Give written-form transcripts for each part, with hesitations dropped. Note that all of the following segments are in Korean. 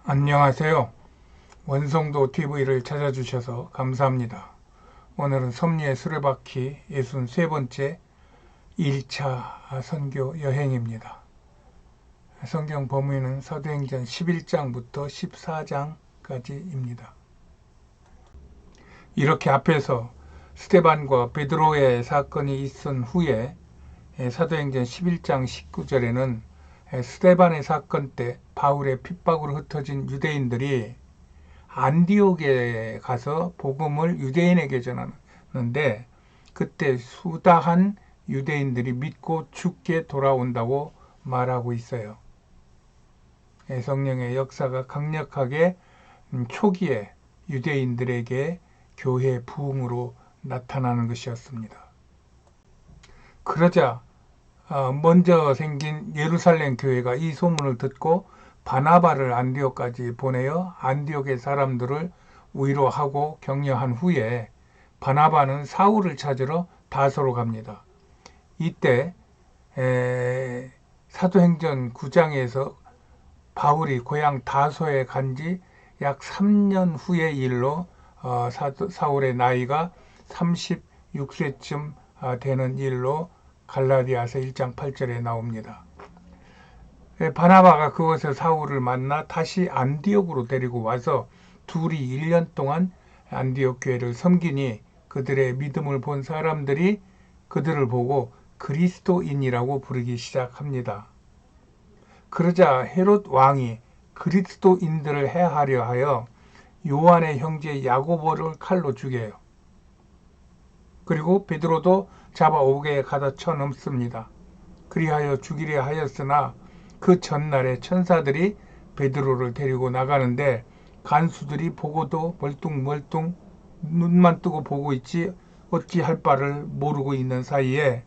안녕하세요. 원성도 TV를 찾아주셔서 감사합니다. 오늘은 섭리의 수레바퀴 63번째 1차 선교 여행입니다. 성경 범위는 사도행전 11장부터 14장까지입니다. 이렇게 앞에서 스데반과 베드로의 사건이 있은 후에 사도행전 11장 19절에는 스데반의 사건 때 바울의 핍박으로 흩어진 유대인들이 안디옥에 가서 복음을 유대인에게 전하는데 그때 수다한 유대인들이 믿고 죽게 돌아온다고 말하고 있어요. 성령의 역사가 강력하게 초기에 유대인들에게 교회 부흥으로 나타나는 것이었습니다. 그러자 먼저 생긴 예루살렘 교회가 이 소문을 듣고 바나바를 안디옥까지 보내어 안디옥의 사람들을 위로하고 격려한 후에 바나바는 사울을 찾으러 다소로 갑니다. 이때 사도행전 9장에서 바울이 고향 다소에 간 지 약 3년 후의 일로 사울의 나이가 36세쯤 되는 일로 갈라디아서 1장 8절에 나옵니다. 바나바가 그곳에서 사울을 만나 다시 안디옥으로 데리고 와서 둘이 1년 동안 안디옥 교회를 섬기니 그들의 믿음을 본 사람들이 그들을 보고 그리스도인이라고 부르기 시작합니다. 그러자 헤롯 왕이 그리스도인들을 해하려 하여 요한의 형제 야고보를 칼로 죽여요. 그리고 베드로도 잡아 옥에 가다 쳐넘습니다. 그리하여 죽이려 하였으나 그 전날에 천사들이 베드로를 데리고 나가는데 간수들이 보고도 멀뚱멀뚱 눈만 뜨고 보고 있지 어찌 할 바를 모르고 있는 사이에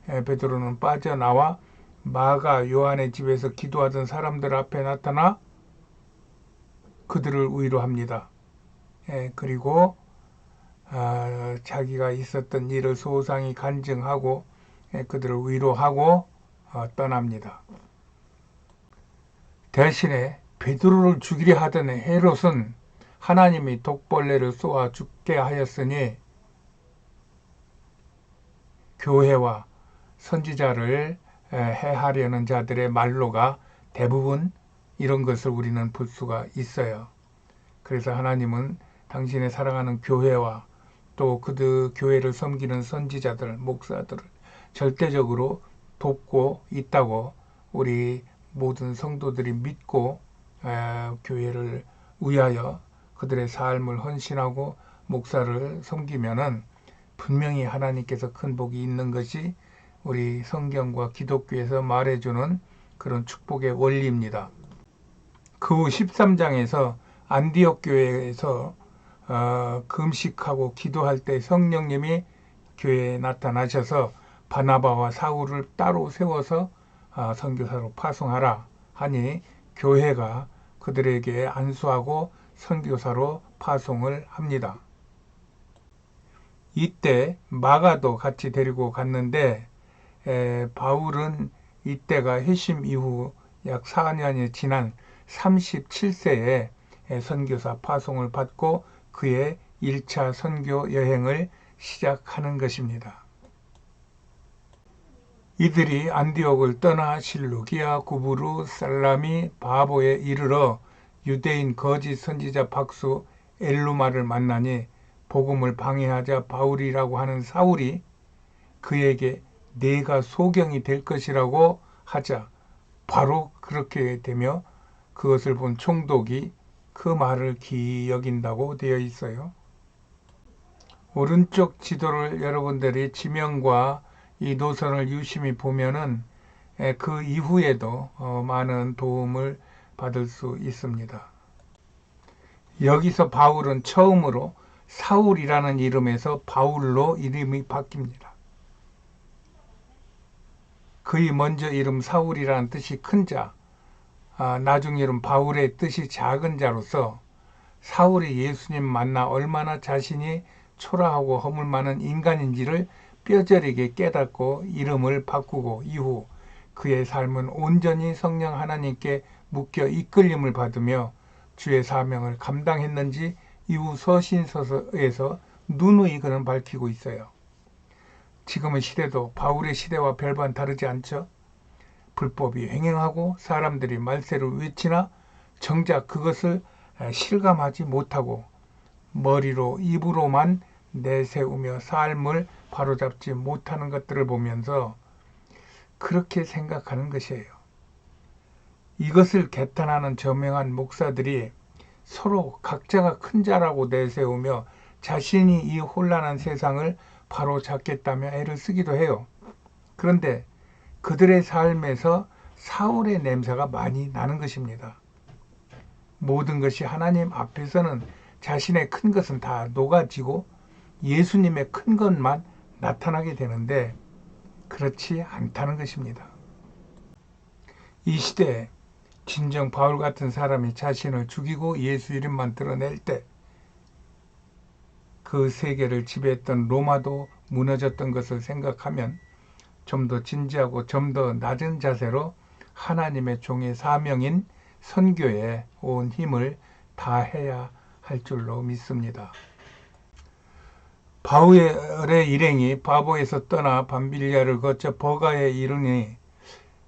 베드로는 빠져나와 마가 요한의 집에서 기도하던 사람들 앞에 나타나 그들을 위로합니다. 그리고 자기가 있었던 일을 소상히 간증하고 그들을 위로하고 떠납니다. 대신에 베드로를 죽이려 하던 헤롯은 하나님이 독벌레를 쏘아 죽게 하였으니 교회와 선지자를 해하려는 자들의 말로가 대부분 이런 것을 우리는 볼 수가 있어요. 그래서 하나님은 당신의 사랑하는 교회와 또 그들 교회를 섬기는 선지자들, 목사들을 절대적으로 돕고 있다고 우리 모든 성도들이 믿고 교회를 위하여 그들의 삶을 헌신하고 목사를 섬기면은 분명히 하나님께서 큰 복이 있는 것이 우리 성경과 기독교에서 말해주는 그런 축복의 원리입니다. 그 후 13장에서 안디옥 교회에서 금식하고 기도할 때 성령님이 교회에 나타나셔서 바나바와 사울을 따로 세워서 선교사로 파송하라 하니 교회가 그들에게 안수하고 선교사로 파송을 합니다. 이때 마가도 같이 데리고 갔는데 바울은 이때가 회심 이후 약 4년이 지난 37세에 선교사 파송을 받고 그의 1차 선교 여행을 시작하는 것입니다. 이들이 안디옥을 떠나 실루기아, 구브루, 살라미, 바보에 이르러 유대인 거짓 선지자 박수 엘루마를 만나니 복음을 방해하자 바울이라고 하는 사울이 그에게 내가 소경이 될 것이라고 하자 바로 그렇게 되며 그것을 본 총독이 그 말을 기이 여긴다고 되어 있어요. 오른쪽 지도를 여러분들이 지명과 이 노선을 유심히 보면은 그 이후에도 많은 도움을 받을 수 있습니다. 여기서 바울은 처음으로 사울이라는 이름에서 바울로 이름이 바뀝니다. 그의 먼저 이름 사울이라는 뜻이 큰 자, 나중 이름 바울의 뜻이 작은 자로서 사울이 예수님 만나 얼마나 자신이 초라하고 허물 많은 인간인지를 뼈저리게 깨닫고 이름을 바꾸고 이후 그의 삶은 온전히 성령 하나님께 묶여 이끌림을 받으며 주의 사명을 감당했는지 이후 서신서에서 누누이 그는 밝히고 있어요. 지금의 시대도 바울의 시대와 별반 다르지 않죠. 불법이 횡행하고 사람들이 말세를 외치나 정작 그것을 실감하지 못하고 머리로 입으로만 내세우며 삶을 바로잡지 못하는 것들을 보면서 그렇게 생각하는 것이에요. 이것을 개탄하는 저명한 목사들이 서로 각자가 큰 자라고 내세우며 자신이 이 혼란한 세상을 바로잡겠다며 애를 쓰기도 해요. 그런데 그들의 삶에서 사울의 냄새가 많이 나는 것입니다. 모든 것이 하나님 앞에서는 자신의 큰 것은 다 녹아지고 예수님의 큰 것만 나타나게 되는데 그렇지 않다는 것입니다. 이 시대에 진정 바울 같은 사람이 자신을 죽이고 예수 이름만 드러낼 때 그 세계를 지배했던 로마도 무너졌던 것을 생각하면 좀 더 진지하고 좀 더 낮은 자세로 하나님의 종의 사명인 선교에 온 힘을 다해야 할 줄로 믿습니다. 바울의 일행이 바보에서 떠나 밤빌리아를 거쳐 버가에 이르니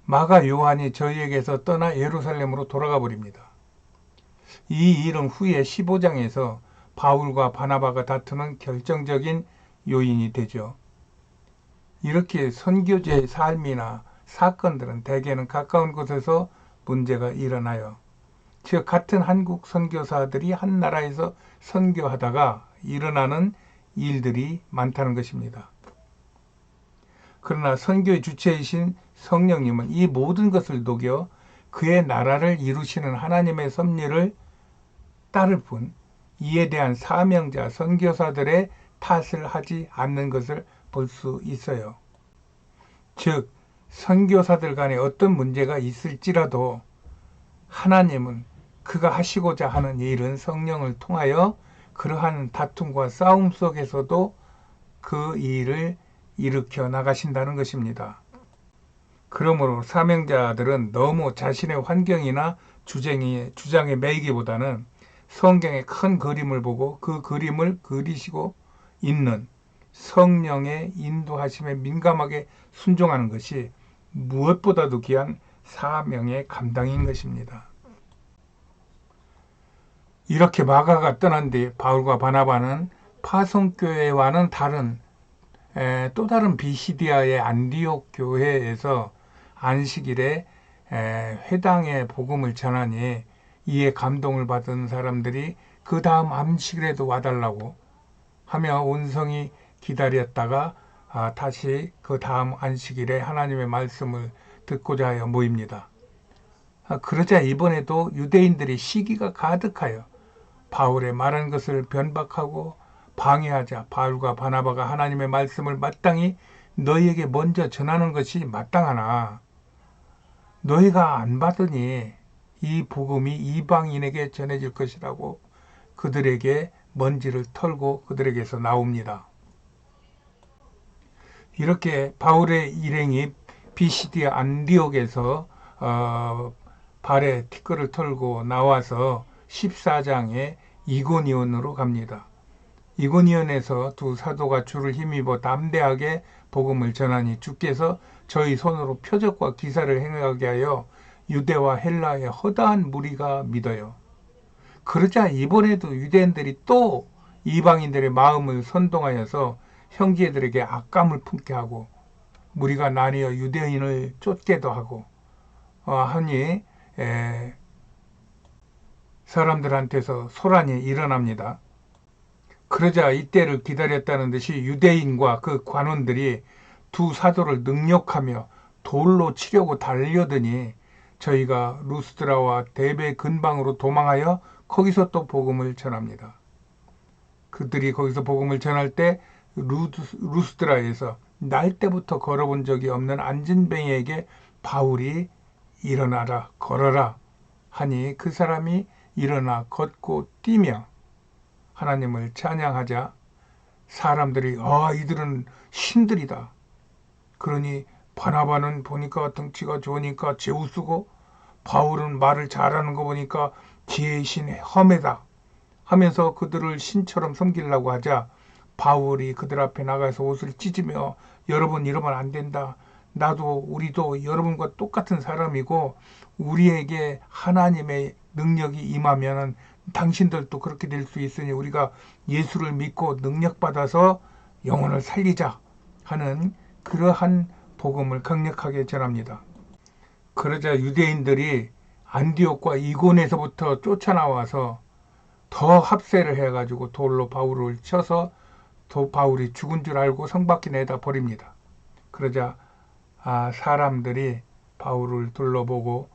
마가 요한이 저희에게서 떠나 예루살렘으로 돌아가 버립니다. 이 일은 후에 15장에서 바울과 바나바가 다투는 결정적인 요인이 되죠. 이렇게 선교제의 삶이나 사건들은 대개는 가까운 곳에서 문제가 일어나요. 즉 같은 한국 선교사들이 한 나라에서 선교하다가 일어나는 일들이 많다는 것입니다. 그러나 선교의 주체이신 성령님은 이 모든 것을 녹여 그의 나라를 이루시는 하나님의 섭리를 따를 뿐 이에 대한 사명자 선교사들의 탓을 하지 않는 것을 볼 수 있어요. 즉 선교사들 간에 어떤 문제가 있을지라도 하나님은 그가 하시고자 하는 일은 성령을 통하여 그러한 다툼과 싸움 속에서도 그 일을 일으켜 나가신다는 것입니다. 그러므로 사명자들은 너무 자신의 환경이나 주장에 매이기보다는 성경의 큰 그림을 보고 그 그림을 그리시고 있는 성령의 인도하심에 민감하게 순종하는 것이 무엇보다도 귀한 사명의 감당인 것입니다. 이렇게 마가가 떠난 뒤 바울과 바나바는 파송교회와는 다른 또 다른 비시디아의 안디옥 교회에서 안식일에 회당의 복음을 전하니 이에 감동을 받은 사람들이 그 다음 안식일에도 와달라고 하며 온성이 기다렸다가 다시 그 다음 안식일에 하나님의 말씀을 듣고자 하여 모입니다. 그러자 이번에도 유대인들이 시기가 가득하여 바울의 말한 것을 변박하고 방해하자 바울과 바나바가 하나님의 말씀을 마땅히 너희에게 먼저 전하는 것이 마땅하나 너희가 안 받으니 이 복음이 이방인에게 전해질 것이라고 그들에게 먼지를 털고 그들에게서 나옵니다. 이렇게 바울의 일행이 비시디아 안디옥에서 발에 티끌을 털고 나와서 14장에 이고니온으로 갑니다. 이고니온에서 두 사도가 주를 힘입어 담대하게 복음을 전하니 주께서 저희 손으로 표적과 기사를 행하게 하여 유대와 헬라의 허다한 무리가 믿어요. 그러자 이번에도 유대인들이 또 이방인들의 마음을 선동하여서 형제들에게 악감을 품게 하고 무리가 나뉘어 유대인을 쫓게도 하고 하니 사람들한테서 소란이 일어납니다. 그러자 이때를 기다렸다는 듯이 유대인과 그 관원들이 두 사도를 능욕하며 돌로 치려고 달려드니 저희가 루스드라와 데베 근방으로 도망하여 거기서 또 복음을 전합니다. 그들이 거기서 복음을 전할 때 루스드라에서 날 때부터 걸어본 적이 없는 안진뱅이에게 바울이 일어나라 걸어라 하니 그 사람이 일어나 걷고 뛰며 하나님을 찬양하자 사람들이 이들은 신들이다. 그러니 바나바는 보니까 덩치가 좋으니까 제우스고 바울은 말을 잘하는 거 보니까 지혜의 신 험해다 하면서 그들을 신처럼 섬기려고 하자 바울이 그들 앞에 나가서 옷을 찢으며 여러분 이러면 안 된다. 나도 우리도 여러분과 똑같은 사람이고 우리에게 하나님의 능력이 임하면 당신들도 그렇게 될 수 있으니 우리가 예수를 믿고 능력받아서 영혼을 살리자 하는 그러한 복음을 강력하게 전합니다. 그러자 유대인들이 안디옥과 이곤에서부터 쫓아나와서 더 합세를 해가지고 돌로 바울을 쳐서 바울이 죽은 줄 알고 성 밖에 내다 버립니다. 그러자 사람들이 바울을 둘러보고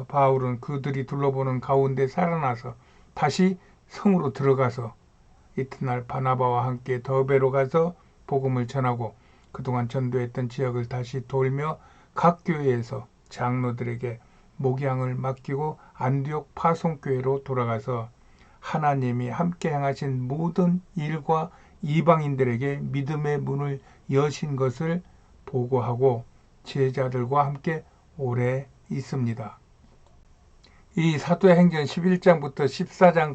바울은 그들이 둘러보는 가운데 살아나서 다시 성으로 들어가서 이튿날 바나바와 함께 더베로 가서 복음을 전하고 그동안 전도했던 지역을 다시 돌며 각 교회에서 장로들에게 목양을 맡기고 안디옥 파송교회로 돌아가서 하나님이 함께 행하신 모든 일과 이방인들에게 믿음의 문을 여신 것을 보고하고 제자들과 함께 오래 있습니다. 이 사도행전 11장부터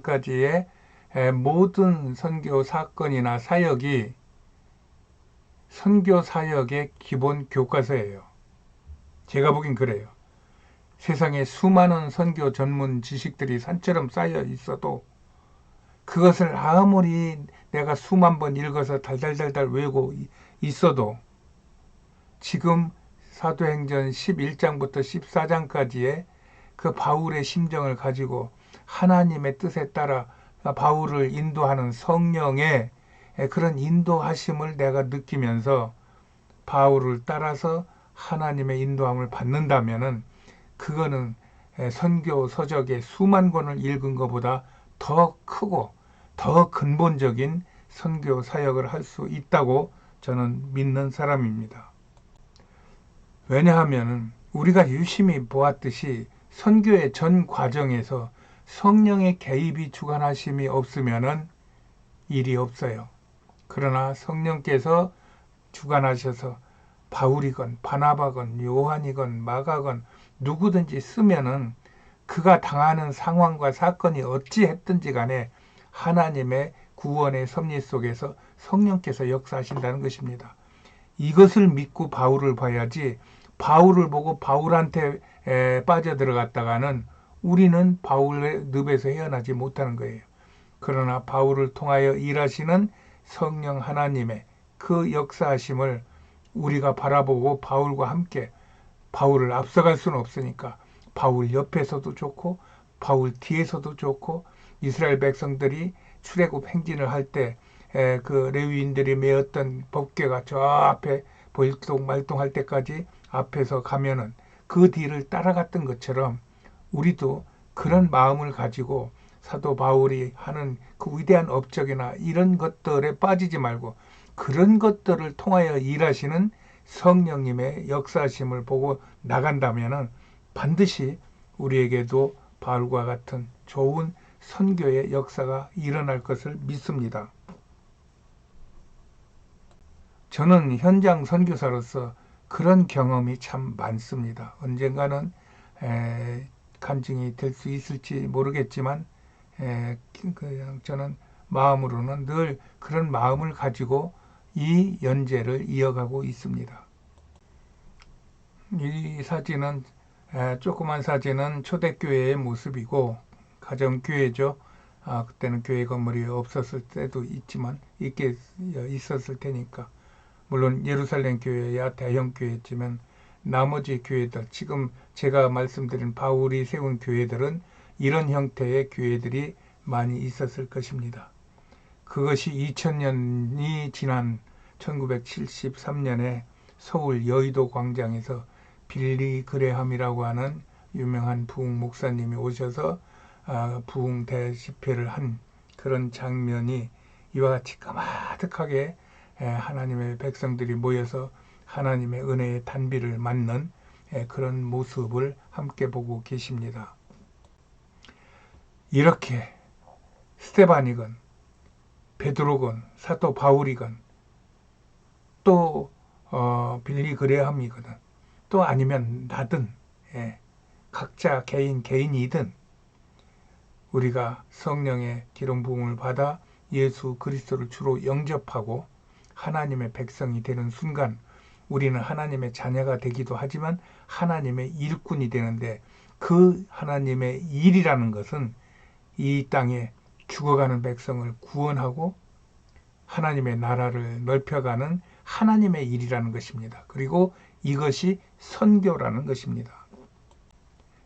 14장까지의 모든 선교 사건이나 사역이 선교 사역의 기본 교과서예요. 제가 보긴 그래요. 세상에 수많은 선교 전문 지식들이 산처럼 쌓여 있어도 그것을 아무리 내가 수만 번 읽어서 달달달달 외우고 있어도 지금 사도행전 11장부터 14장까지의 그 바울의 심정을 가지고 하나님의 뜻에 따라 바울을 인도하는 성령의 그런 인도하심을 내가 느끼면서 바울을 따라서 하나님의 인도함을 받는다면은 그거는 선교 서적의 수만 권을 읽은 것보다 더 크고 더 근본적인 선교 사역을 할 수 있다고 저는 믿는 사람입니다. 왜냐하면 우리가 유심히 보았듯이 선교의 전 과정에서 성령의 개입이 주관하심이 없으면 일이 없어요. 그러나 성령께서 주관하셔서 바울이건 바나바건 요한이건 마가건 누구든지 쓰면은 그가 당하는 상황과 사건이 어찌했든지 간에 하나님의 구원의 섭리 속에서 성령께서 역사하신다는 것입니다. 이것을 믿고 바울을 봐야지 바울을 보고 바울한테 빠져들어갔다가는 우리는 바울의 늪에서 헤어나지 못하는 거예요. 그러나 바울을 통하여 일하시는 성령 하나님의 그 역사하심을 우리가 바라보고 바울과 함께 바울을 앞서갈 수는 없으니까 바울 옆에서도 좋고 바울 뒤에서도 좋고 이스라엘 백성들이 출애굽 행진을 할 때 그 레위인들이 메었던 법궤가 저 앞에 볼동말동할 때까지 앞에서 가면은 그 뒤를 따라갔던 것처럼 우리도 그런 마음을 가지고 사도 바울이 하는 그 위대한 업적이나 이런 것들에 빠지지 말고 그런 것들을 통하여 일하시는 성령님의 역사심을 보고 나간다면은 반드시 우리에게도 바울과 같은 좋은 선교의 역사가 일어날 것을 믿습니다. 저는 현장 선교사로서 그런 경험이 참 많습니다. 언젠가는 간증이 될 수 있을지 모르겠지만 그냥 저는 마음으로는 늘 그런 마음을 가지고 이 연재를 이어가고 있습니다. 이 사진은 조그만 사진은 초대교회의 모습이고 가정교회죠. 그때는 교회 건물이 없었을 때도 있었을 테니까 물론 예루살렘 교회야 대형 교회였지만 나머지 교회들 지금 제가 말씀드린 바울이 세운 교회들은 이런 형태의 교회들이 많이 있었을 것입니다. 그것이 2000년이 지난 1973년에 서울 여의도 광장에서 빌리 그레함이라고 하는 유명한 부흥 목사님이 오셔서 부흥 대집회를 한 그런 장면이 이와 같이 까마득하게 하나님의 백성들이 모여서 하나님의 은혜의 단비를 맞는 그런 모습을 함께 보고 계십니다. 이렇게 스데반이건 베드로건 사도 바울이건 또 빌리 그레함이거든 또 아니면 나든 각자 개인이든 우리가 성령의 기름 부음을 받아 예수 그리스도를 주로 영접하고 하나님의 백성이 되는 순간 우리는 하나님의 자녀가 되기도 하지만 하나님의 일꾼이 되는데, 그 하나님의 일이라는 것은 이 땅에 죽어가는 백성을 구원하고 하나님의 나라를 넓혀가는 하나님의 일이라는 것입니다. 그리고 이것이 선교라는 것입니다.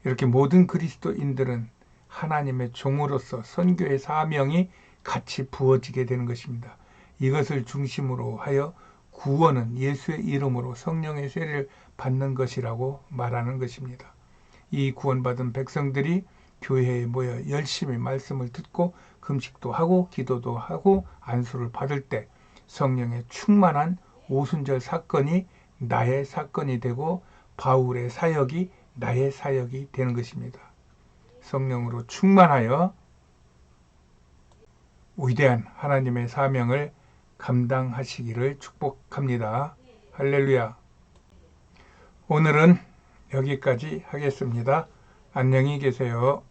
이렇게 모든 그리스도인들은 하나님의 종으로서 선교의 사명이 같이 부어지게 되는 것입니다. 이것을 중심으로 하여 구원은 예수의 이름으로 성령의 세례를 받는 것이라고 말하는 것입니다. 이 구원받은 백성들이 교회에 모여 열심히 말씀을 듣고 금식도 하고 기도도 하고 안수를 받을 때 성령의 충만한 오순절 사건이 나의 사건이 되고 바울의 사역이 나의 사역이 되는 것입니다. 성령으로 충만하여 위대한 하나님의 사명을 감당하시기를 축복합니다. 할렐루야. 오늘은 여기까지 하겠습니다. 안녕히 계세요.